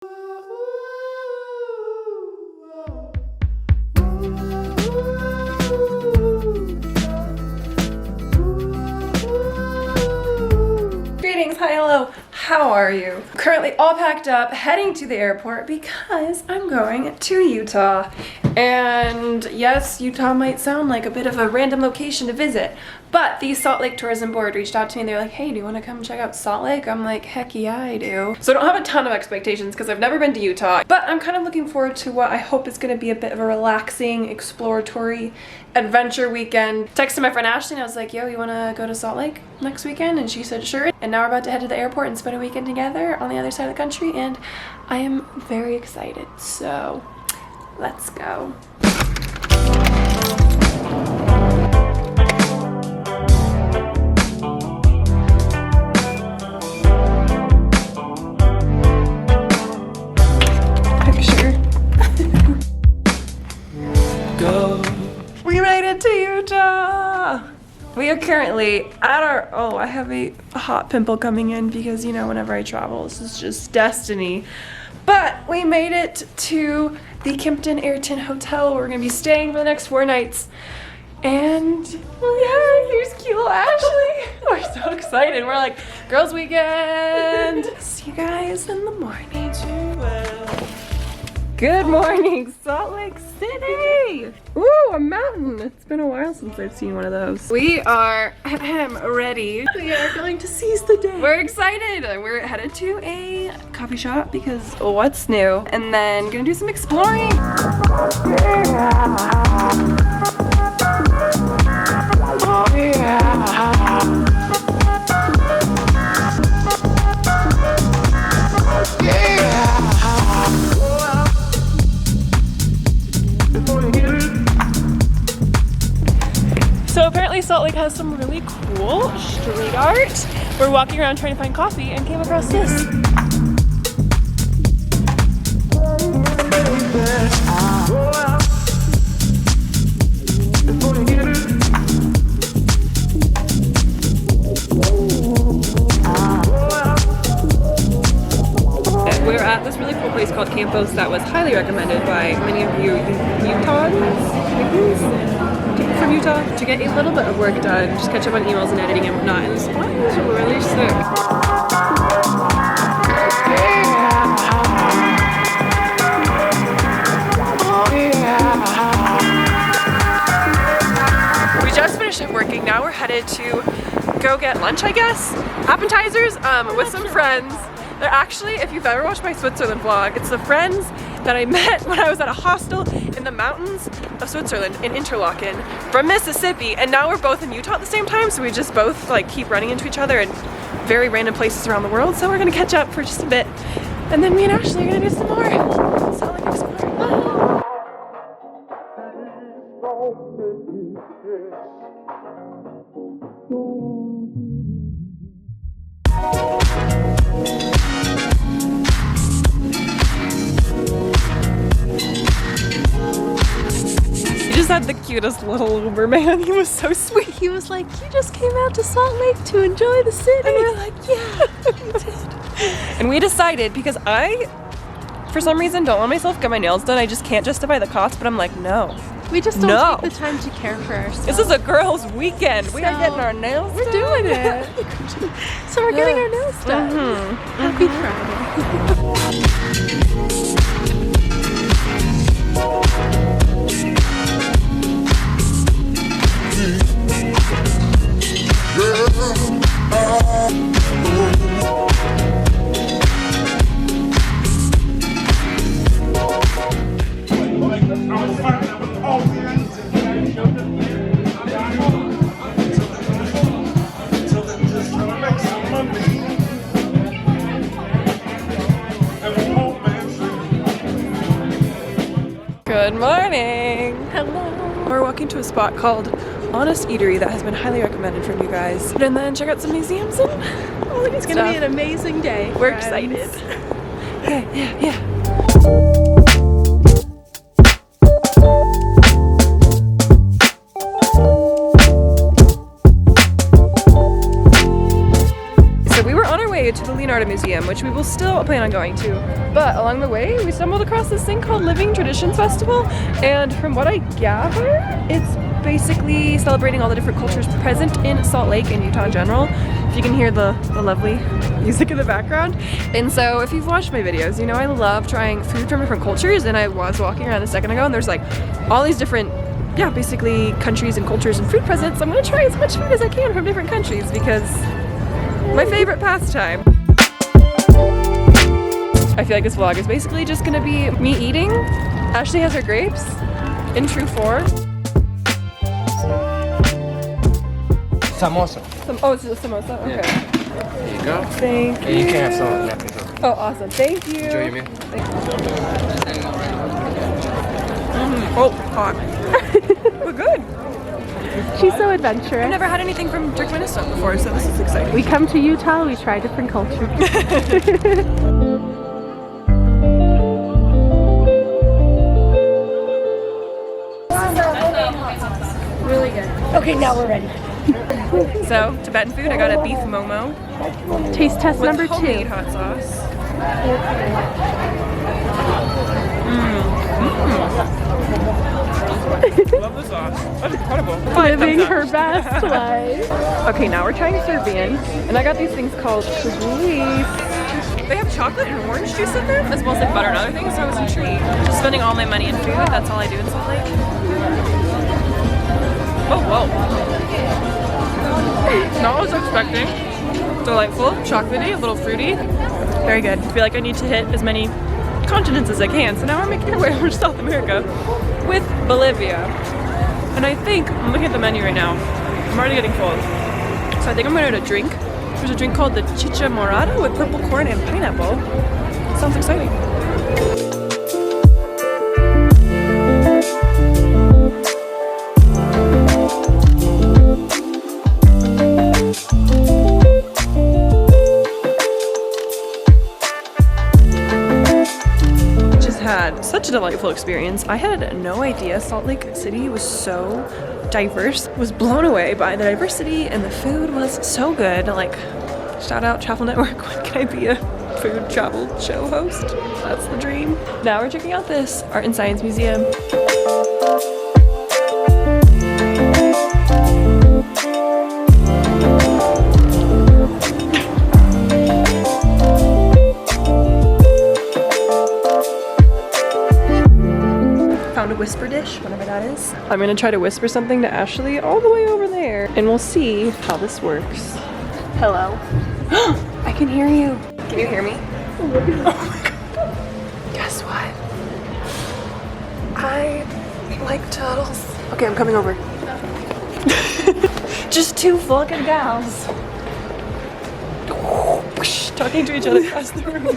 Greetings, hi, hello, how are you? Currently all packed up, heading to the airport because I'm going to Utah. And yes, Utah might sound like a bit of a random location to visit, but the Salt Lake Tourism Board reached out to me and they're like, hey, do you want to come check out Salt Lake? I'm like, heck yeah, I do. So I don't have a ton of expectations because I've never been to Utah, but I'm kind of looking forward to what I hope is going to be a bit of a relaxing, exploratory adventure weekend. Texted my friend Ashley and I was like, yo, you want to go to Salt Lake next weekend? And she said, sure. And now we're about to head to the airport and spend a weekend together on the other side of the country, and I am very excited. So let's go. We made it to Utah! We are currently at our, oh, I have a hot pimple coming in because, you know, whenever I travel, this is just destiny. But we made it to the Kimpton Ayrton Hotel. We're gonna be staying for the next 4 nights. And yeah, here's cute little Ashley. We're so excited. We're like, girls weekend. See you guys in the morning. Good morning, Salt Lake City! Ooh, a mountain! It's been a while since I've seen one of those. We are ready. We are going to seize the day. We're excited! We're headed to a coffee shop because what's new? And then gonna do some exploring. Oh yeah! So apparently Salt Lake has some really cool street art. We're walking around trying to find coffee and came across this. We're at this really cool place called Campos that was highly recommended by many of you Utahns from Utah to get a little bit of work done, just catch up on emails and editing and whatnot, and the spot is really sick. We just finished up working, now we're headed to go get lunch, I guess, appetizers with some friends. They're actually, if you've ever watched my Switzerland vlog, it's the friends that I met when I was at a hostel in the mountains of Switzerland in Interlaken from Mississippi, and now we're both in Utah at the same time, so we just both like keep running into each other in very random places around the world. So we're gonna catch up for just a bit, and then me and Ashley are gonna do some more Salt Lake exploring. Had the cutest little Uber man. He was so sweet. He was like, you just came out to Salt Lake to enjoy the city. And we're like, yeah, we did. And we decided, because I, for some reason, don't let myself get my nails done. I just can't justify the cost, but I'm like, no. We just don't take the time to care for ourselves. This is a girls' weekend. We are getting our nails done. We're doing it. So we're getting our nails done. Happy Friday. Good morning! Hello! We're walking to a spot called Honest Eatery that has been highly recommended from you guys. And then check out some museums and all the good stuff. It's gonna be an amazing day. We're excited. Yeah. So we were on our way to the Leonardo Museum, which which we will still plan on going to. But along the way, we stumbled across this thing called Living Traditions Festival, and from what I gather, it's basically celebrating all the different cultures present in Salt Lake and Utah in general. If you can hear the lovely music in the background. And so if you've watched my videos, you know I love trying food from different cultures, and I was walking around a second ago and there's like all these different, yeah, basically countries and cultures and food present. So I'm gonna try as much food as I can from different countries because my favorite pastime. I feel like this vlog is basically just gonna be me eating. Ashley has her grapes in true form. Samosa. Oh, it's a samosa? Okay. Yeah. There you go. Thank you. And you can have some of that. Oh, awesome. Thank you. Enjoy your meal. Oh, hot. We're good. She's so adventurous. I've never had anything from Turkmenistan before, so this is exciting. We come to Utah, we try different cultures. Really good. Okay, now we're ready. So, Tibetan food, I got a beef momo Taste test with number homemade 2. hot sauce. Love the sauce. That's incredible. Living her best life. Okay, now we're trying Serbian, and I got these things called kuglis. They have chocolate and orange juice in them, as well as like butter and other things, so I was intrigued. Just spending all my money in food, that's all I do in Salt Lake. Oh, whoa. Not what I was expecting. Delightful, chocolatey, a little fruity. Very good. I feel like I need to hit as many continents as I can, so now I'm making my way over to South America with Bolivia. And I think, I'm looking at the menu right now, I'm already getting full. So I think I'm gonna get a drink. There's a drink called the Chicha Morada with purple corn and pineapple. Sounds exciting. Had such a delightful experience. I had no idea Salt Lake City was so diverse. Was blown away by the diversity, and the food was so good. Like, shout out Travel Network, when can I be a food travel show host? That's the dream. Now we're checking out this Art and Science Museum. Found a whisper dish, whatever that is. I'm gonna try to whisper something to Ashley all the way over there, and we'll see how this works. Hello. I can hear you. Can you hear me? Oh my god. Guess what? I like turtles. Okay, I'm coming over. Just two fucking gals. Talking to each other across the room.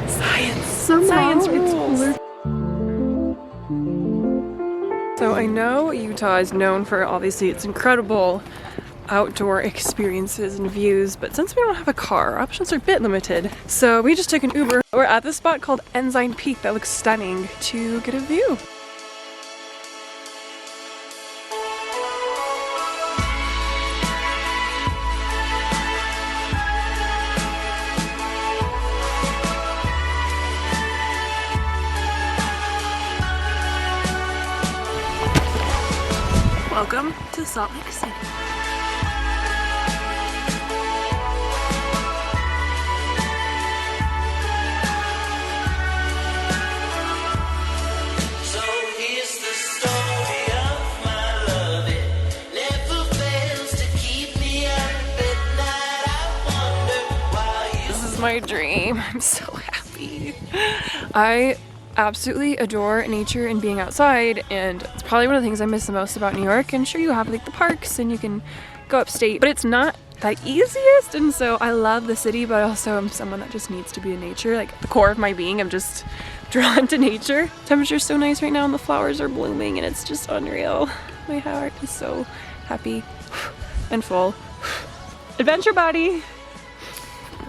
Science. Science rules. So I know Utah is known for, obviously, its incredible outdoor experiences and views, but since we don't have a car, our options are a bit limited. So we just took an Uber. We're at this spot called Ensign Peak that looks stunning to get a view. Welcome to Salt Lake City. So here's the story of my love. It never fails to keep me up at night. I wonder why you. This is my dream. I'm so happy. I absolutely adore nature and being outside, and it's probably one of the things I miss the most about New York. And sure, you have like the parks and you can go upstate, but it's not the easiest. And so I love the city, but also I'm someone that just needs to be in nature. Like the core of my being, I'm just drawn to nature. Temperature's so nice right now and the flowers are blooming and it's just unreal. My heart is so happy and full. Adventure body.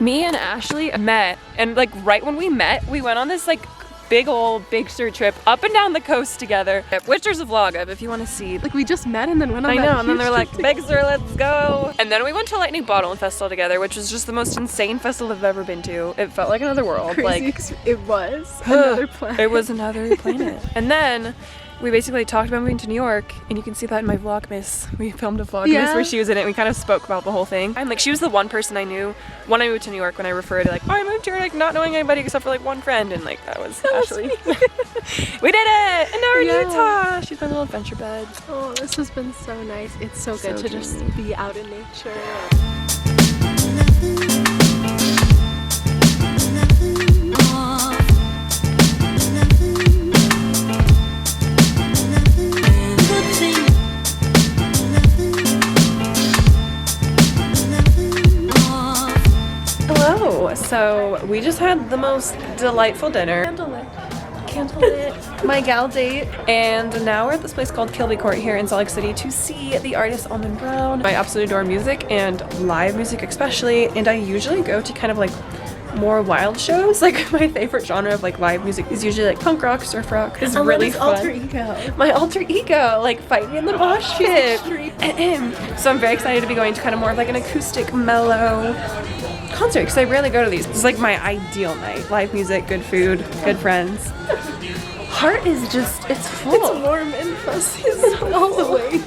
Me and Ashley met, and like right when we met, we went on this like big old big stir trip up and down the coast together, which there's a vlog of if you want to see. Like we just met and then went on I that know, and then huge they're like, trip Big Sur, let's go. And then we went to Lightning Bottle Festival together, which was just the most insane festival I've ever been to. It felt like another world. Crazy, Like it was another planet. It was another planet. And then we basically talked about moving to New York, and you can see that in my Vlogmas. We filmed a Vlogmas Yeah. where she was in it. We kind of spoke about the whole thing. And like, she was the one person I knew when I moved to New York, when I referred to like, oh, I moved here like not knowing anybody except for like one friend, and like that was Ashley. We did it, and now we're in Yeah. Utah. She's my little adventure bed. Oh, this has been so nice. It's so good So to just cute. be out in nature. Hello. So we just had the most delightful dinner. Candlelit, my gal date, and now we're at this place called Kilby Court here in Salt Lake City to see the artist Almond Brown. I absolutely adore music and live music especially, and I usually go to kind of like more wild shows. Like my favorite genre of like live music is usually like punk rock, surf rock. It's really fun. Alter ego. My alter ego, like fight me in the mosh pit. So I'm very excited to be going to kind of more of like an acoustic, mellow concert because I rarely go to these. It's like my ideal night. Live music, good food, good friends. Heart is just, it's full. It's warm and fuzzy all the way.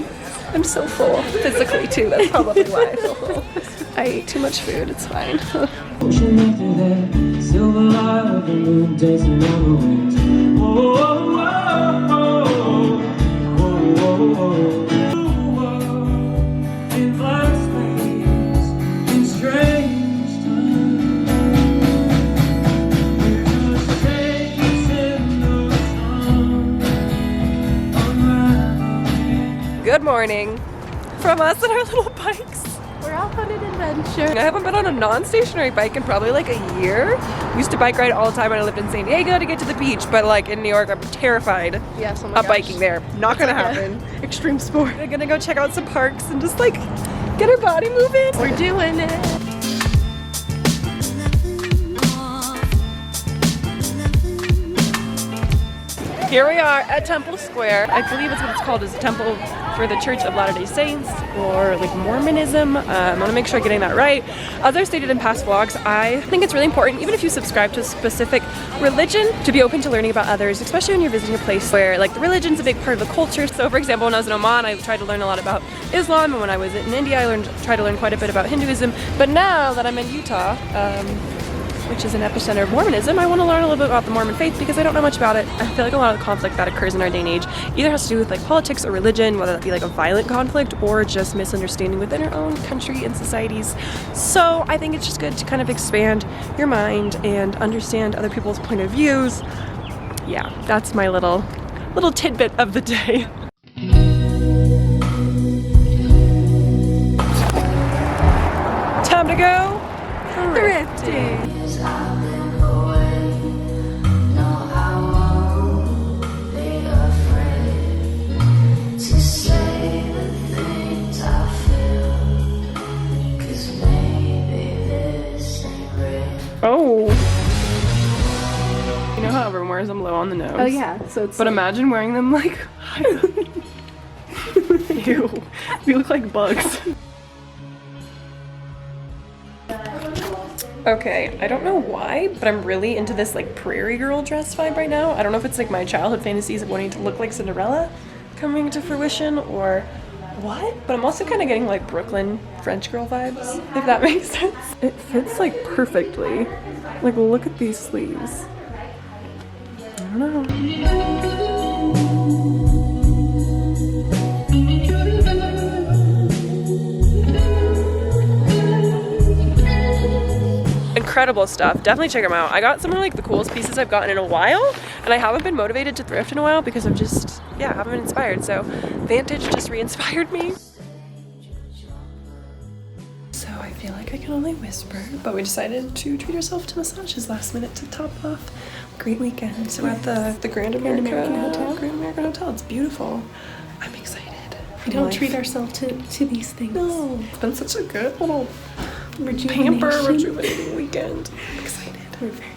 I'm so full. Physically too, that's probably why I feel full. I ate too much food, it's fine. Ocean after that, silver light of the moon dancing on the waves. Whoa, whoa, whoa, whoa, whoa, whoa, whoa. In flat space, in strange time. We're just chasing the sun, unraveling. Good morning from us and our little bikes. We're out on an adventure. I haven't been on a non-stationary bike in probably like a year. Used to bike ride all the time when I lived in San Diego to get to the beach, but like in New York, I'm terrified Yes, oh my of gosh. biking there. Not gonna Like a happen. Extreme sport. We're gonna go check out some parks and just like get our body moving. We're doing it. Here we are at Temple Square. I believe it's what it's called, is a temple for the Church of Latter-day Saints, or like Mormonism. I want to make sure I'm getting that right. As I've stated in past vlogs, I think it's really important, even if you subscribe to a specific religion, to be open to learning about others, especially when you're visiting a place where like the religion's a big part of the culture. So for example, when I was in Oman, I tried to learn a lot about Islam, and when I was in India, I tried to learn quite a bit about Hinduism. But now that I'm in Utah, which is an epicenter of Mormonism, I want to learn a little bit about the Mormon faith because I don't know much about it. I feel like a lot of the conflict that occurs in our day and age either has to do with like politics or religion, whether that be like a violent conflict or just misunderstanding within our own country and societies. So I think it's just good to kind of expand your mind and understand other people's point of views. Yeah, that's my little tidbit of the day. Time to go thrifting. I've been away. No, I won't be afraid to say the things I feel. 'Cause maybe this ain't real. Oh. You know how everyone wears them low on the nose? Oh yeah, so it's But imagine wearing them like ew. We look like bugs. Okay, I don't know why, but I'm really into this like prairie girl dress vibe right now. I don't know if it's like my childhood fantasies of wanting to look like Cinderella coming to fruition or what, but I'm also kind of getting like Brooklyn French girl vibes, if that makes sense. It fits like perfectly. Like look at these sleeves. I don't know. Incredible stuff. Definitely check them out. I got some of like the coolest pieces I've gotten in a while, and I haven't been motivated to thrift in a while because I've just, yeah, haven't been inspired. So Vantage just re-inspired me. So I feel like I can only whisper, but we decided to treat ourselves to massages last minute to top off a great weekend. So we're at the Grand American Hotel. Grand American Hotel. It's beautiful. I'm excited. we don't treat ourselves to these things. No, it's been such a good little Rejuvenation. rejuvenating weekend. I'm excited. We're very